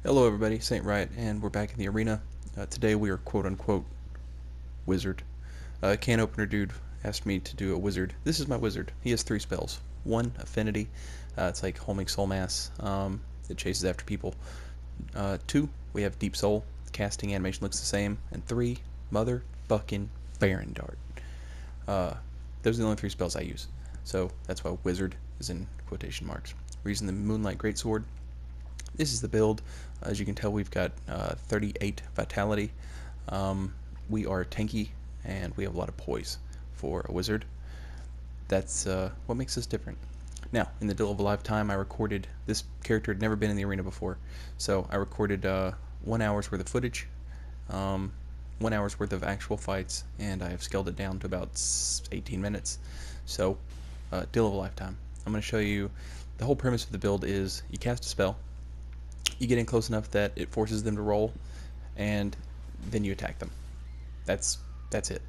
Hello everybody, Saint Riot, and we're back in the arena. Today we are quote-unquote wizard. Canopenerdude asked me to do a wizard. This is my wizard. He has 3 spells. 1, Affinity. It's like Homing Soul Mass. It chases after people. 2, we have Deep Soul. Casting animation looks the same. And 3, Motherfucking Baron Dart. Those are the only 3 spells I use. So that's why wizard is in quotation marks. We're using the Moonlight Greatsword. This is the build. As you can tell, we've got 38 vitality. We are tanky, and we have a lot of poise for a wizard. That's what makes us different. Now, in the Deal of a Lifetime, I recorded, this character had never been in the arena before, so I recorded 1 hour's worth of footage, 1 hour's worth of actual fights, and I have scaled it down to about 18 minutes. So, Deal of a Lifetime. I'm going to show you, the whole premise of the build is you cast a spell, you get in close enough that it forces them to roll, and then you attack them. That's it.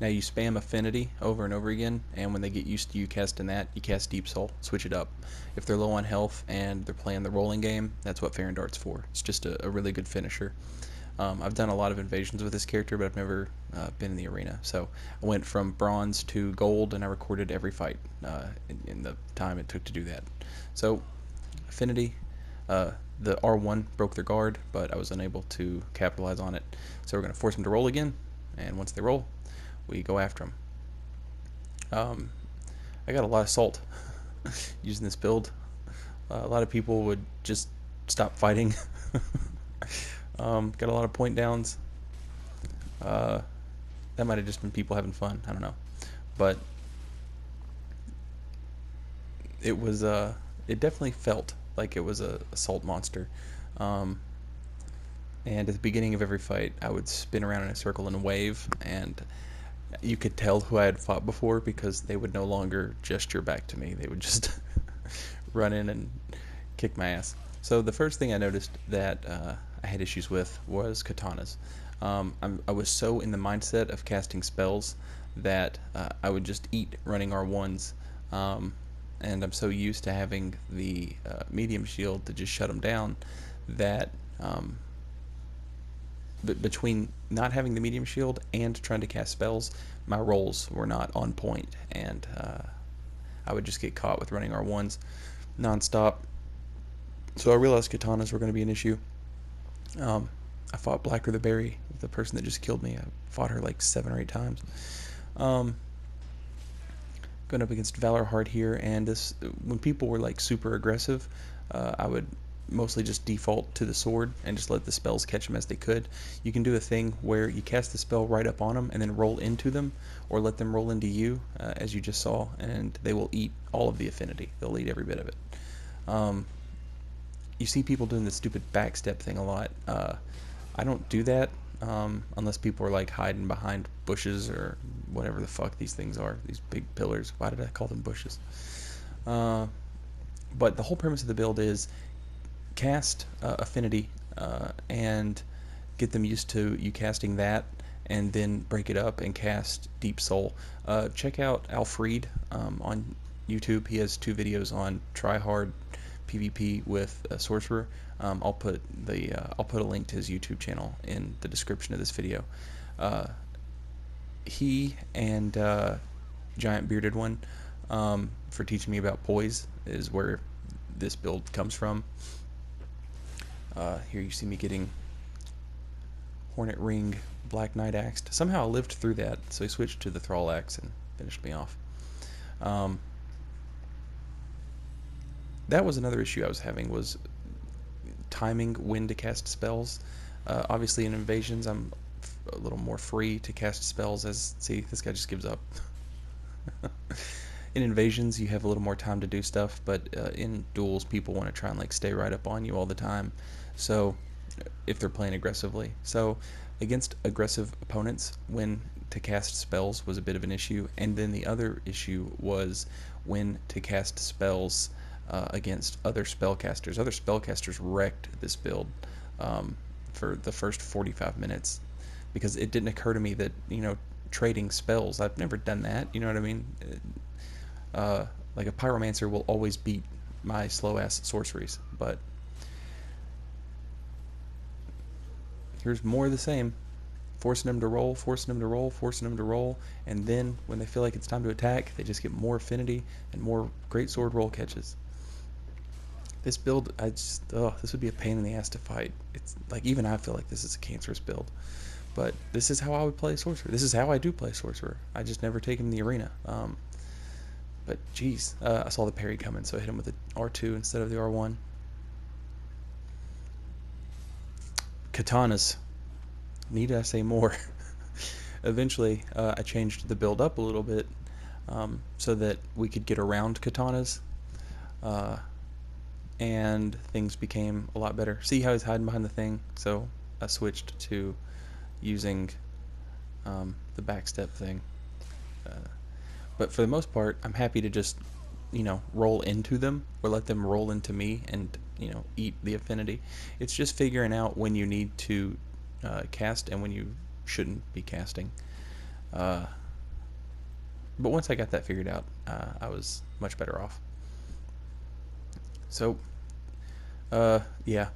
Now you spam Affinity over and over again, and when they get used to you casting that, you cast Deep Soul. Switch it up. If they're low on health and they're playing the rolling game, that's what Baron Dart's for. It's just a really good finisher. I've done a lot of invasions with this character, but I've never been in the arena. So I went from bronze to gold, and I recorded every fight in the time it took to do that. So Affinity, the R1 broke their guard, but I was unable to capitalize on it. So we're going to force them to roll again, and once they roll, we go after them. I got a lot of salt using this build. A lot of people would just stop fighting. Got a lot of point downs. That might have just been people having fun. I don't know, but it was it definitely felt like it was a salt monster. And at the beginning of every fight, I would spin around in a circle and wave, and you could tell who I had fought before because they would no longer gesture back to me. They would just run in and kick my ass. So the first thing I noticed that I had issues with was katanas. I was so in the mindset of casting spells that I would just eat running R1s. And I'm so used to having the medium shield to just shut them down that between not having the medium shield and trying to cast spells, my rolls were not on point, and I would just get caught with running R1s non-stop. So I realized katanas were going to be an issue. I fought Blacker the Berry, the person that just killed me. I fought her like 7 or 8 times. Going up against Valorhard here, and this, when people were like super aggressive, I would mostly just default to the sword and just let the spells catch them as they could. You can do a thing where you cast the spell right up on them and then roll into them, or let them roll into you, as you just saw, and they will eat all of the affinity. They'll eat every bit of it. You see people doing the stupid backstep thing a lot. I don't do that unless people are like hiding behind bushes or whatever the fuck these things are, these big pillars. Why did I call them bushes? But the whole premise of the build is cast Affinity and get them used to you casting that, and then break it up and cast Deep Soul. Check out Alfried on YouTube. He has 2 videos on Tryhard PvP with a sorcerer. I'll put a link to his YouTube channel in the description of this video. He and Giant Bearded One, for teaching me about poise, is where this build comes from. Here you see me getting Hornet Ring Black Knight axed. Somehow I lived through that, so he switched to the Thrall axe and finished me off. That was another issue I was having, was timing when to cast spells. Obviously in invasions I'm a little more free to cast spells, as, see, this guy just gives up. In invasions you have a little more time to do stuff, but in duels people want to try and like stay right up on you all the time, so if they're playing aggressively. So against aggressive opponents, when to cast spells was a bit of an issue, and then the other issue was when to cast spells against other spellcasters. Other spellcasters wrecked this build for the first 45 minutes because it didn't occur to me that, you know, trading spells, I've never done that, you know what I mean? Like a pyromancer will always beat my slow ass sorceries, but here's more of the same. Forcing them to roll, forcing them to roll, forcing them to roll, and then when they feel like it's time to attack, they just get more affinity and more greatsword roll catches. This build, this would be a pain in the ass to fight. It's like, even I feel like this is a cancerous build. But this is how I would play Sorcerer. This is how I do play Sorcerer. I just never take him in the arena. But geez, I saw the parry coming, so I hit him with the R2 instead of the R1. Katanas. Need I say more? Eventually, I changed the build up a little bit so that we could get around katanas, and things became a lot better. See how he's hiding behind the thing? So I switched to using the backstep thing. But for the most part, I'm happy to just, roll into them or let them roll into me and, eat the affinity. It's just figuring out when you need to cast and when you shouldn't be casting. But once I got that figured out, I was much better off. So, yeah.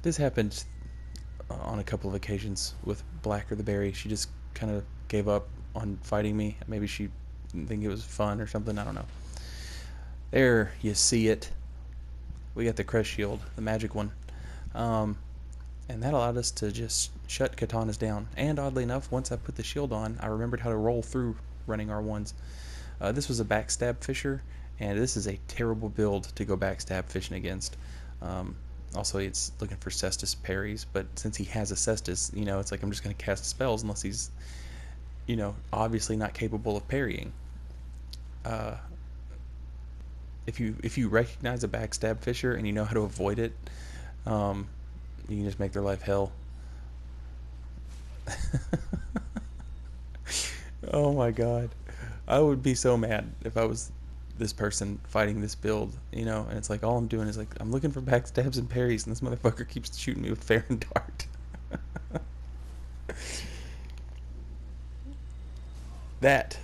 This happened on a couple of occasions with Black or the Berry. She just kind of gave up on fighting me. Maybe she didn't think it was fun or something. I don't know. There, you see it. We got the Crest Shield, the magic one. And that allowed us to just shut katanas down. And oddly enough, once I put the shield on, I remembered how to roll through running R1s. This was a backstab fisher, and this is a terrible build to go backstab fishing against. Also, it's looking for Cestus parries, but since he has a Cestus, it's like I'm just going to cast spells unless he's, obviously not capable of parrying. If you recognize a backstab fisher and you know how to avoid it, you can just make their life hell. Oh my god. I would be so mad if I was this person fighting this build, and it's like all I'm doing is like I'm looking for backstabs and parries, and this motherfucker keeps shooting me with fair and dart. That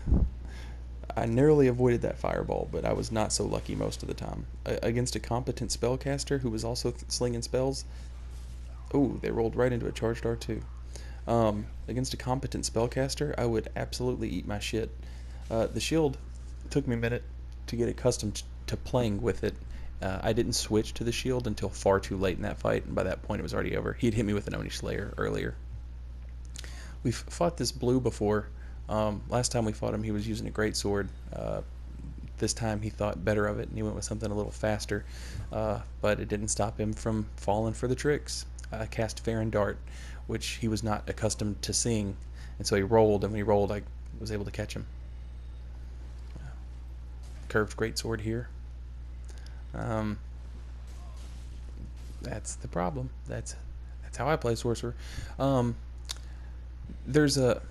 I narrowly avoided that fireball, but I was not so lucky most of the time. Against a competent spellcaster who was also slinging spells. Oh, they rolled right into a charged R2. Against a competent spellcaster, I would absolutely eat my shit. The shield took me a minute to get accustomed to playing with it. I didn't switch to the shield until far too late in that fight, and by that point it was already over. He had hit me with an Oni Slayer earlier. We've fought this blue before. Last time we fought him, he was using a greatsword. This time he thought better of it, and he went with something a little faster, but it didn't stop him from falling for the tricks. I cast Fair and Dart, which he was not accustomed to seeing, and so he rolled, and when he rolled, I was able to catch him. Curved greatsword here. That's the problem. That's how I play Sorcerer. There's a...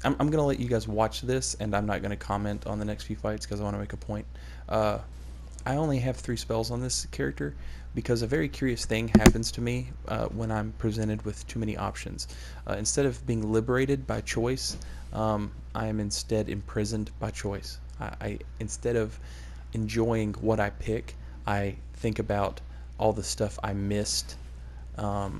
I'm going to let you guys watch this, and I'm not going to comment on the next few fights because I want to make a point. I only have 3 spells on this character because a very curious thing happens to me when I'm presented with too many options. Instead of being liberated by choice, I am instead imprisoned by choice. Instead of enjoying what I pick, I think about all the stuff I missed, all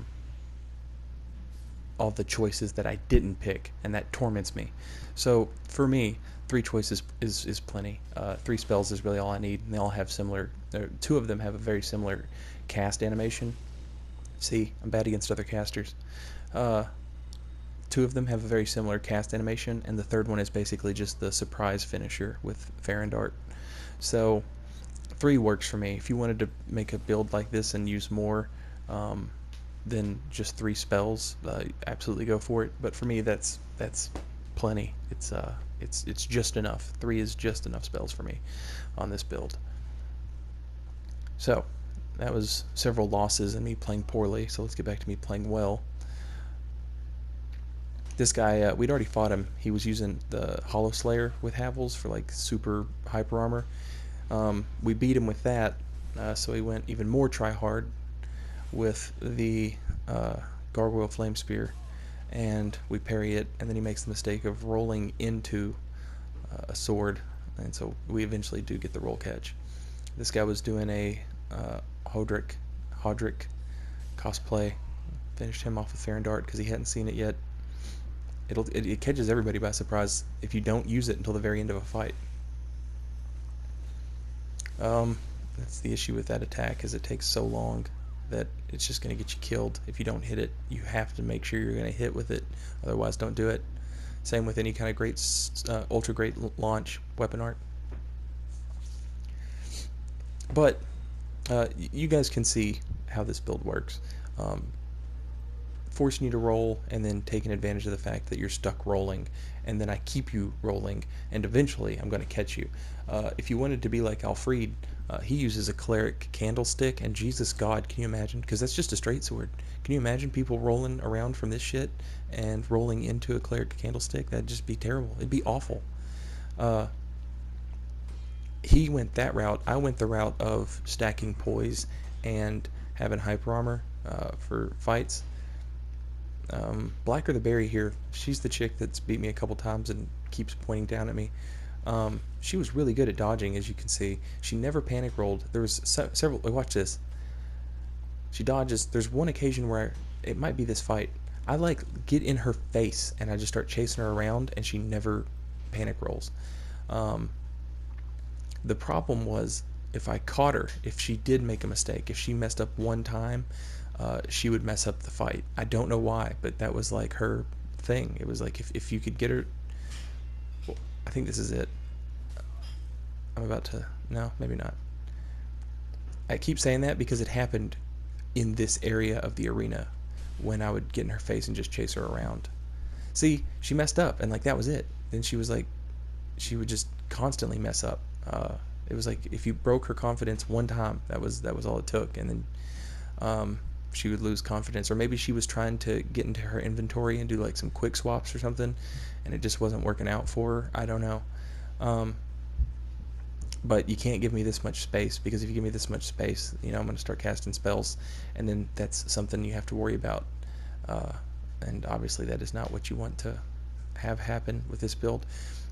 the choices that I didn't pick, and that torments me. So for me, 3 choices is plenty. 3 spells is really all I need, and they all have similar. 2 of them have a very similar cast animation. See, I'm bad against other casters. 2 of them have a very similar cast animation, and the third one is basically just the surprise finisher with Fair and Dart. So 3 works for me. If you wanted to make a build like this and use more than just 3 spells, absolutely go for it. But for me, that's plenty. It's just enough. 3 is just enough spells for me on this build. So that was several losses and me playing poorly. So let's get back to me playing well. This guy, we'd already fought him. He was using the Hollow Slayer with Havels for like super hyper armor. We beat him with that, so he went even more Tryhard with the Gargoyle Flame Spear, and we parry it, and then he makes the mistake of rolling into a sword, and so we eventually do get the roll catch. This guy was doing a Hodrick cosplay, Finished him off with Fair and Dart because he hadn't seen it yet. It catches everybody by surprise if you don't use it until the very end of a fight. That's the issue with that attack, is it takes so long that it's just going to get you killed if you don't hit it. You have to make sure you're going to hit with it, otherwise don't do it. Same with any kind of great, ultra great launch weapon art. But you guys can see how this build works. Forcing you to roll and then taking advantage of the fact that you're stuck rolling, and then I keep you rolling, and eventually I'm going to catch you. If you wanted to be like Alfried, he uses a cleric candlestick, and Jesus God, can you imagine? Because that's just a straight sword. Can you imagine people rolling around from this shit and rolling into a cleric candlestick? That'd just be terrible. It'd be awful. He went that route. I went the route of stacking poise and having hyper armor for fights. Blacker the Berry here, she's the chick that's beat me a couple times and keeps pointing down at me. She was really good at dodging, as you can see. She never panic rolled. There was several. Watch this. She dodges. There's one occasion where it might be this fight. I get in her face and I just start chasing her around, and she never panic rolls. The problem was, if I caught her, if she did make a mistake, if she messed up one time, she would mess up the fight. I don't know why, but that was like her thing. It was like if you could get her. Well, I think this is it. I'm about to. No, maybe not. I keep saying that because it happened in this area of the arena when I would get in her face and just chase her around. See, she messed up, and like that was it. Then she was like, she would just constantly mess up. It was like if you broke her confidence one time, that was all it took, and then she would lose confidence, or maybe she was trying to get into her inventory and do like some quick swaps or something, and it just wasn't working out for her. I don't know. But you can't give me this much space, because if you give me this much space, I'm going to start casting spells, and then that's something you have to worry about. And obviously that is not what you want to have happen with this build.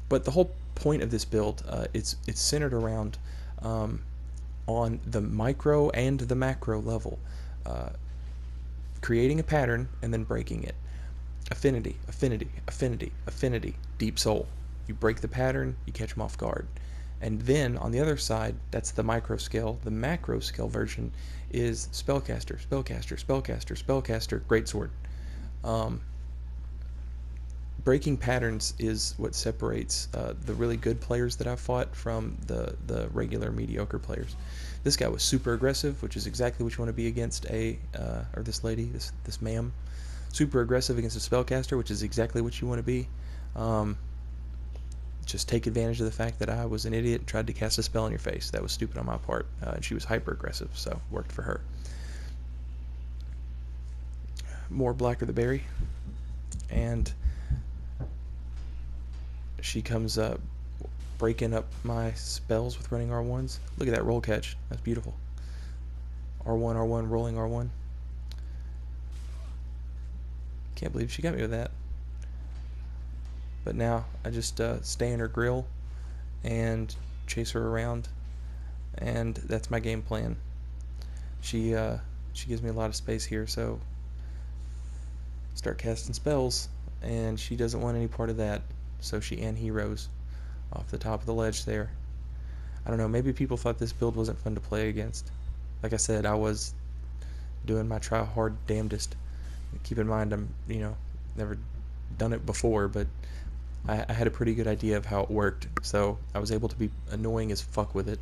But the whole point of this build, it's centered around on the micro and the macro level. Creating a pattern and then breaking it. Affinity, affinity, affinity, affinity, deep soul. You break the pattern, you catch them off guard. And then on the other side, that's the micro scale. The macro scale version is spellcaster, spellcaster, spellcaster, spellcaster, greatsword. Breaking patterns is what separates the really good players that I've fought from the regular mediocre players. This guy was super aggressive, which is exactly what you want to be against or this lady, this ma'am. Super aggressive against a spellcaster, which is exactly what you want to be. Just take advantage of the fact that I was an idiot and tried to cast a spell in your face. That was stupid on my part, and she was hyper aggressive, so worked for her. More Blacker the Berry, and she comes up breaking up my spells with running R1s. Look at that roll catch. That's beautiful. R1, R1, rolling R1. Can't believe she got me with that. But now I just stay in her grill and chase her around, and that's my game plan. She gives me a lot of space here, so start casting spells, and she doesn't want any part of that, so she heroes off the top of the ledge there. I don't know, maybe people thought this build wasn't fun to play against. Like I said, I was doing my try-hard damnedest. Keep in mind, I'm never done it before, but I had a pretty good idea of how it worked, so I was able to be annoying as fuck with it.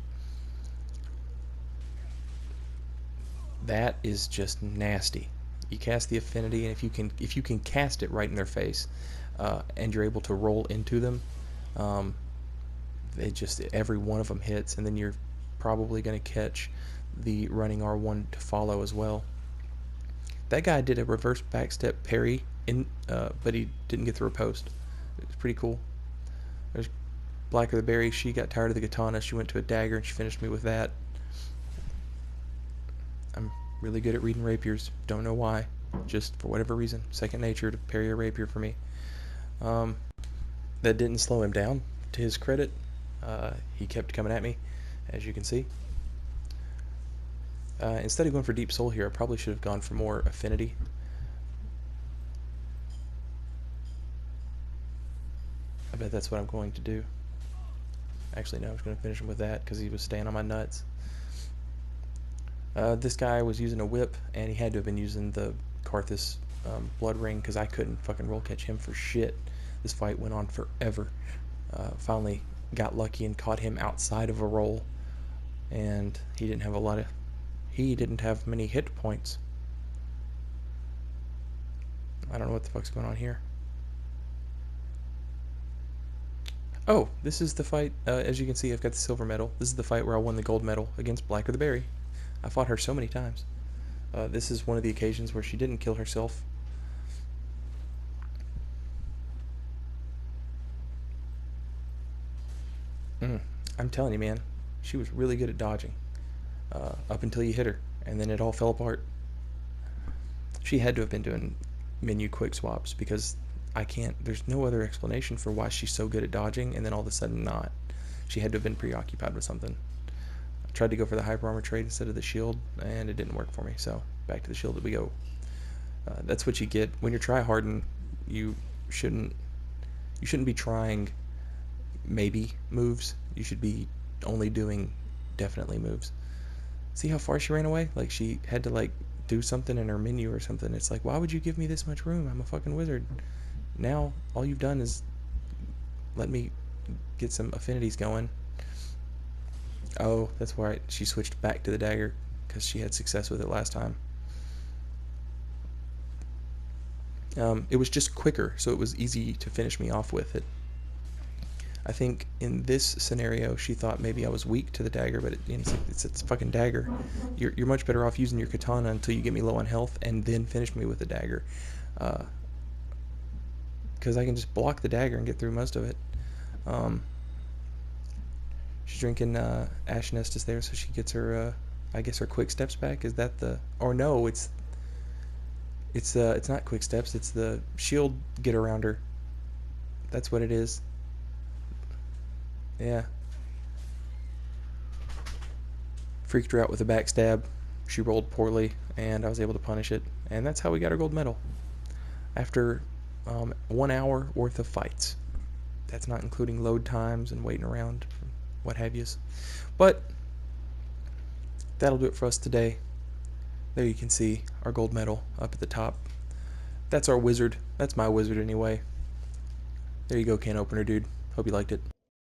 That is just nasty. You cast the affinity, and if you can cast it right in their face, and you're able to roll into them, every one of them hits, and then you're probably going to catch the running R1 to follow as well. That guy did a reverse backstep parry but he didn't get the riposte. It's pretty cool. There's Blacker the Berry. She got tired of the katana. She went to a dagger and she finished me with that. I'm really good at reading rapiers. Don't know why. Just for whatever reason. Second nature to parry a rapier for me. That didn't slow him down, to his credit. He kept coming at me, as you can see. Instead of going for Deep Soul here, I probably should have gone for more affinity. bet that's what I'm going to do. Actually, no, I was going to finish him with that because he was staying on my nuts. This guy was using a whip, and he had to have been using the Karthus blood ring because I couldn't fucking roll catch him for shit. This fight went on forever. Finally got lucky and caught him outside of a roll, and he didn't have many hit points. I don't know what the fuck's going on here. Oh, this is the fight. As you can see, I've got the silver medal. This is the fight where I won the gold medal against Blacker the Berry. I fought her so many times. This is one of the occasions where she didn't kill herself. I'm telling you, man, she was really good at dodging. Up until you hit her, and then it all fell apart. She had to have been doing menu quick swaps because there's no other explanation for why she's so good at dodging and then all of a sudden not. She had to have been preoccupied with something. I tried to go for the hyper armor trade instead of the shield, and it didn't work for me, so back to the shield we go. That's what you get when you're tryharding. You shouldn't be trying maybe moves. You should be only doing definitely moves. See how far she ran away? Like, she had to like do something in her menu or something. It's like, why would you give me this much room? I'm a fucking wizard. Now all you've done is let me get some affinities going. Oh, that's why she switched back to the dagger, because she had success with it last time. It was just quicker, so it was easy to finish me off with it. I think in this scenario, she thought maybe I was weak to the dagger, but it's a fucking dagger. You're much better off using your katana until you get me low on health, and then finish me with the dagger. Because I can just block the dagger and get through most of it. She's drinking Ash Nestus there, so she gets her, I guess, her quick steps back. Is that the... Or no, it's not quick steps, it's the shield get around her. That's what it is. Yeah. Freaked her out with a backstab. She rolled poorly, and I was able to punish it. And that's how we got our gold medal. After 1 hour worth of fights. That's not including load times and waiting around, what have yous. But that'll do it for us today. There you can see our gold medal up at the top. That's our wizard. That's my wizard anyway. There you go, Canopenerdude. Hope you liked it.